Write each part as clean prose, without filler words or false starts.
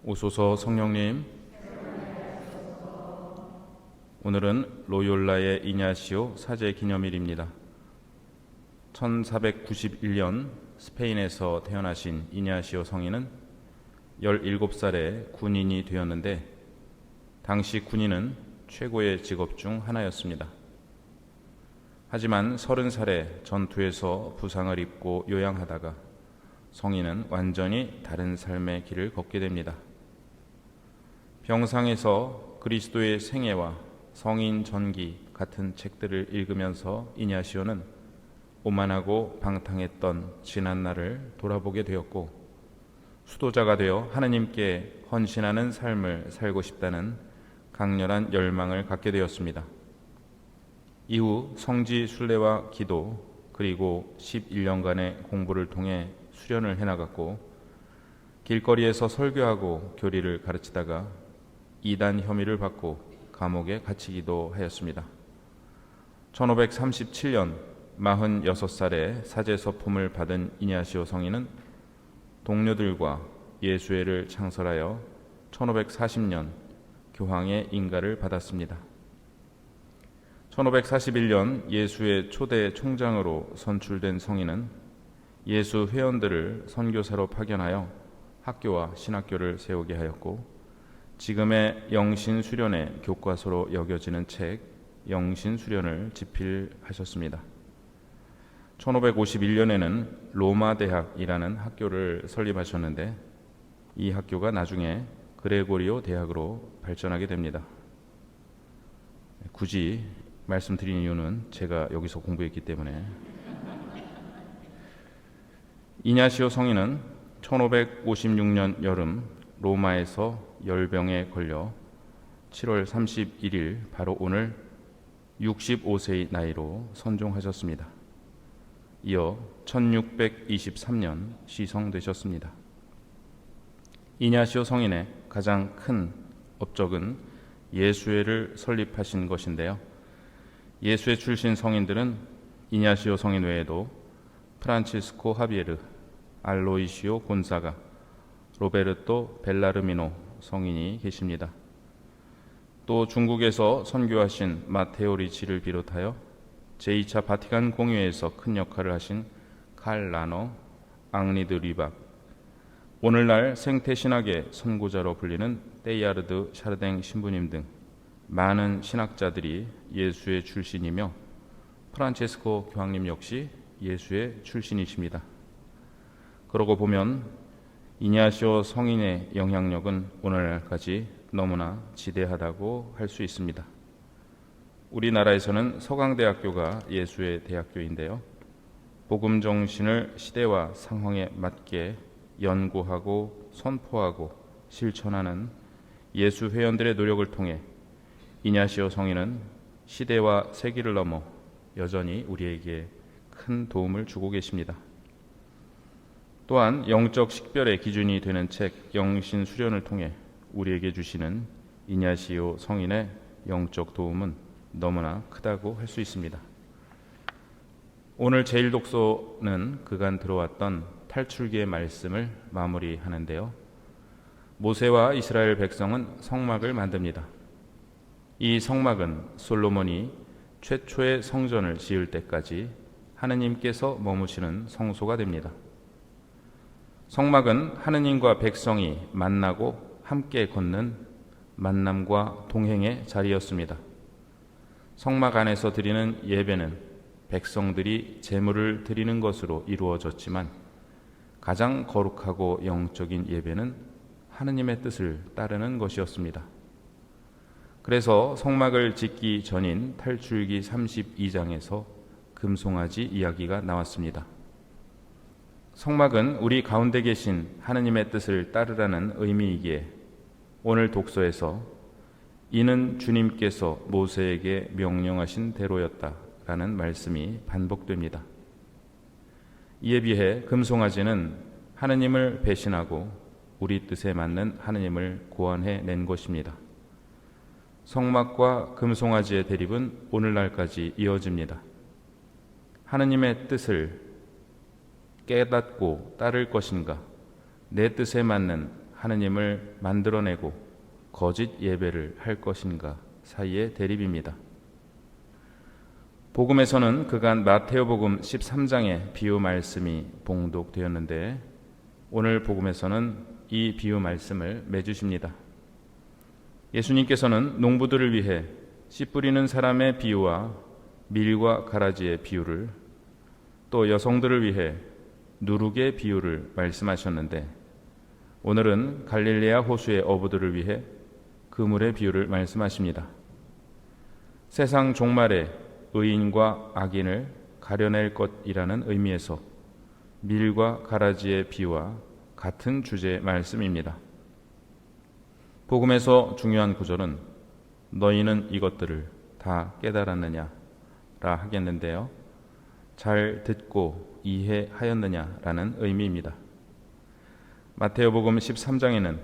오소서 성령님. 오늘은 로욜라의 이냐시오 사제 기념일입니다. 1491년 스페인에서 태어나신 이냐시오 성인은 17살에 군인이 되었는데 당시 군인은 최고의 직업 중 하나였습니다. 하지만 30살에 전투에서 부상을 입고 요양하다가 성인은 완전히 다른 삶의 길을 걷게 됩니다. 병상에서 그리스도의 생애와 성인 전기 같은 책들을 읽으면서 이냐시오는 오만하고 방탕했던 지난 날을 돌아보게 되었고, 수도자가 되어 하느님께 헌신하는 삶을 살고 싶다는 강렬한 열망을 갖게 되었습니다. 이후 성지 순례와 기도 그리고 11년간의 공부를 통해 수련을 해나갔고, 길거리에서 설교하고 교리를 가르치다가 이단 혐의를 받고 감옥에 갇히기도 하였습니다. 1537년 46살에 사제 서품을 받은 이냐시오 성인은 동료들과 예수회를 창설하여 1540년 교황의 인가를 받았습니다. 1541년 예수회 초대 총장으로 선출된 성인은 예수 회원들을 선교사로 파견하여 학교와 신학교를 세우게 하였고, 지금의 영신수련의 교과서로 여겨지는 책 영신수련을 집필하셨습니다. 1551년에는 로마 대학이라는 학교를 설립하셨는데 이 학교가 나중에 그레고리오 대학으로 발전하게 됩니다. 굳이 말씀드린 이유는 제가 여기서 공부했기 때문에. 이냐시오 성인은 1556년 여름 로마에서 열병에 걸려 7월 31일 바로 오늘 65세의 나이로 선종하셨습니다. 이어 1623년 시성되셨습니다. 이냐시오 성인의 가장 큰 업적은 예수회를 설립하신 것인데요. 예수회 출신 성인들은 이냐시오 성인 외에도 프란치스코 하비에르, 알로이시오 곤사가, 로베르토 벨라르미노 성인이 계십니다. 또 중국에서 선교하신 마테오 리치를 비롯하여 제2차 바티칸 공회에서 큰 역할을 하신 칼 라노, 앙리 드 리박, 오늘날 생태신학의 선구자로 불리는 테이야르드 샤르댕 신부님 등 많은 신학자들이 예수의 출신이며 프란체스코 교황님 역시 예수의 출신이십니다. 그러고 보면 이냐시오 성인의 영향력은 오늘날까지 너무나 지대하다고 할 수 있습니다. 우리나라에서는 서강대학교가 예수의 대학교인데요. 복음 정신을 시대와 상황에 맞게 연구하고 선포하고 실천하는 예수 회원들의 노력을 통해 이냐시오 성인은 시대와 세기를 넘어 여전히 우리에게 큰 도움을 주고 계십니다. 또한 영적 식별의 기준이 되는 책 영신수련을 통해 우리에게 주시는 이냐시오 성인의 영적 도움은 너무나 크다고 할 수 있습니다. 오늘 제1독서는 그간 들어왔던 탈출기의 말씀을 마무리하는데요. 모세와 이스라엘 백성은 성막을 만듭니다. 이 성막은 솔로몬이 최초의 성전을 지을 때까지 하느님께서 머무시는 성소가 됩니다. 성막은 하느님과 백성이 만나고 함께 걷는 만남과 동행의 자리였습니다. 성막 안에서 드리는 예배는 백성들이 제물을 드리는 것으로 이루어졌지만 가장 거룩하고 영적인 예배는 하느님의 뜻을 따르는 것이었습니다. 그래서 성막을 짓기 전인 탈출기 32장에서 금송아지 이야기가 나왔습니다. 성막은 우리 가운데 계신 하느님의 뜻을 따르라는 의미이기에 오늘 독서에서 이는 주님께서 모세에게 명령하신 대로였다라는 말씀이 반복됩니다. 이에 비해 금송아지는 하느님을 배신하고 우리 뜻에 맞는 하느님을 고안해낸 것입니다. 성막과 금송아지의 대립은 오늘날까지 이어집니다. 하느님의 뜻을 깨닫고 따를 것인가, 내 뜻에 맞는 하느님을 만들어내고 거짓 예배를 할 것인가 사이의 대립입니다. 복음에서는 그간 마태오복음 13장의 비유 말씀이 봉독되었는데 오늘 복음에서는 이 비유 말씀을 맺으십니다. 예수님께서는 농부들을 위해 씨 뿌리는 사람의 비유와 밀과 가라지의 비유를, 또 여성들을 위해 누룩의 비유를 말씀하셨는데 오늘은 갈릴레아 호수의 어부들을 위해 그물의 비유를 말씀하십니다. 세상 종말에 의인과 악인을 가려낼 것이라는 의미에서 밀과 가라지의 비유와 같은 주제의 말씀입니다. 복음에서 중요한 구절은 너희는 이것들을 다 깨달았느냐 라 하겠는데요, 잘 듣고 이해하였느냐 라는 의미입니다. 마태오복음 13장에는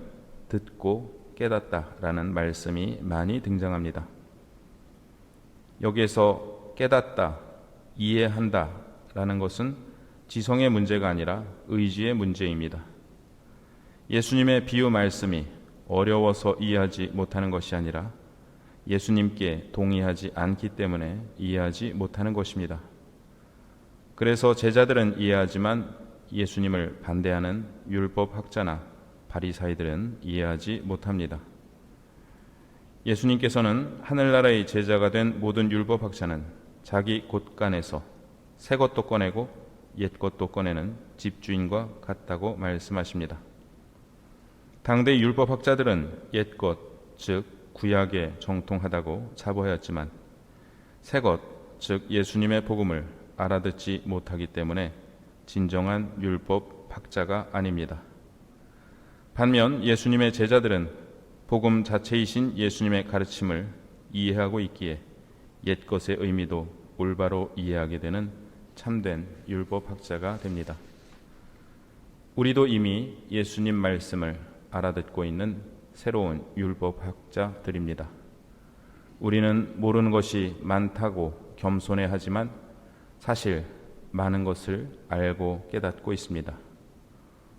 듣고 깨닫다 라는 말씀이 많이 등장합니다. 여기에서 깨닫다, 이해한다 라는 것은 지성의 문제가 아니라 의지의 문제입니다. 예수님의 비유 말씀이 어려워서 이해하지 못하는 것이 아니라 예수님께 동의하지 않기 때문에 이해하지 못하는 것입니다. 그래서 제자들은 이해하지만 예수님을 반대하는 율법학자나 바리사이들은 이해하지 못합니다. 예수님께서는 하늘나라의 제자가 된 모든 율법학자는 자기 곳간에서 새 것도 꺼내고 옛 것도 꺼내는 집주인과 같다고 말씀하십니다. 당대 율법학자들은 옛 것, 즉 구약에 정통하다고 자부하였지만 새 것, 즉 예수님의 복음을 알아듣지 못하기 때문에 진정한 율법학자가 아닙니다. 반면 예수님의 제자들은 복음 자체이신 예수님의 가르침을 이해하고 있기에 옛 것의 의미도 올바로 이해하게 되는 참된 율법학자가 됩니다. 우리도 이미 예수님 말씀을 알아듣고 있는 새로운 율법학자들입니다. 우리는 모르는 것이 많다고 겸손해하지만 사실 많은 것을 알고 깨닫고 있습니다.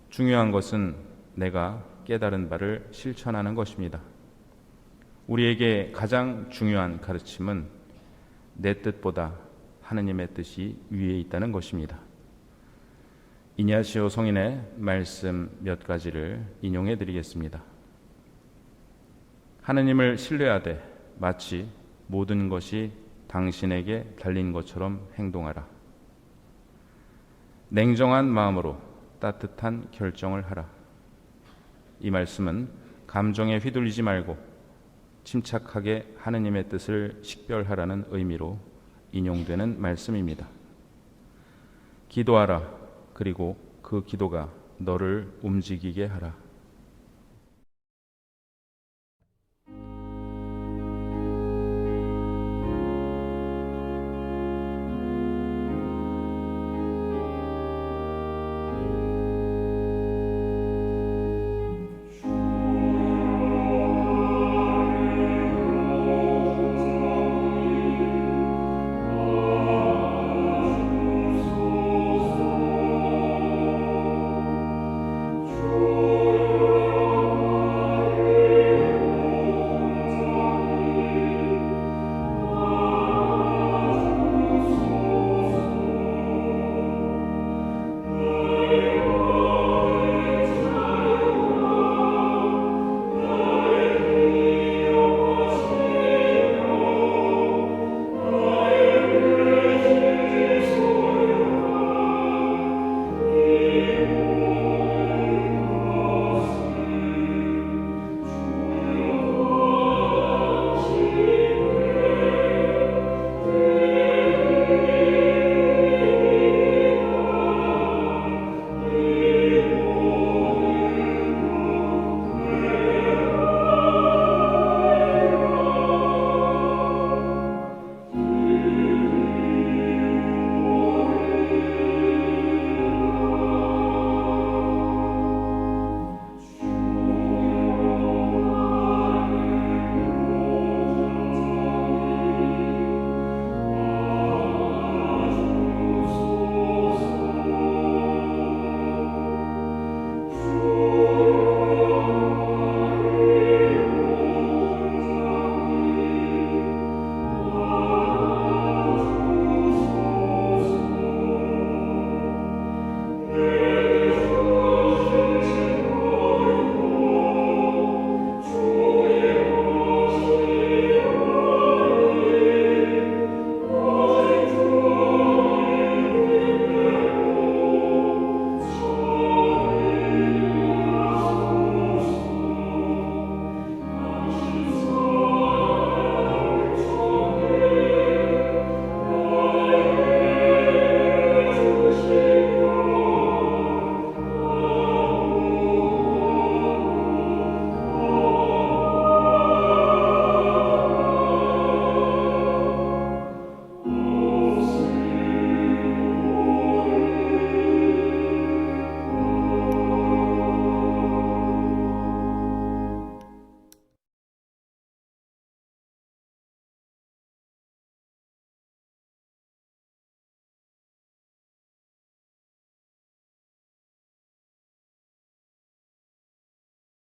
중요한 것은 내가 깨달은 바를 실천하는 것입니다. 우리에게 가장 중요한 가르침은 내 뜻보다 하느님의 뜻이 위에 있다는 것입니다. 이냐시오 성인의 말씀 몇 가지를 인용해 드리겠습니다. 하느님을 신뢰하되 마치 모든 것이 당신에게 달린 것처럼 행동하라. 냉정한 마음으로 따뜻한 결정을 하라. 이 말씀은 감정에 휘둘리지 말고 침착하게 하느님의 뜻을 식별하라는 의미로 인용되는 말씀입니다. 기도하라. 그리고 그 기도가 너를 움직이게 하라.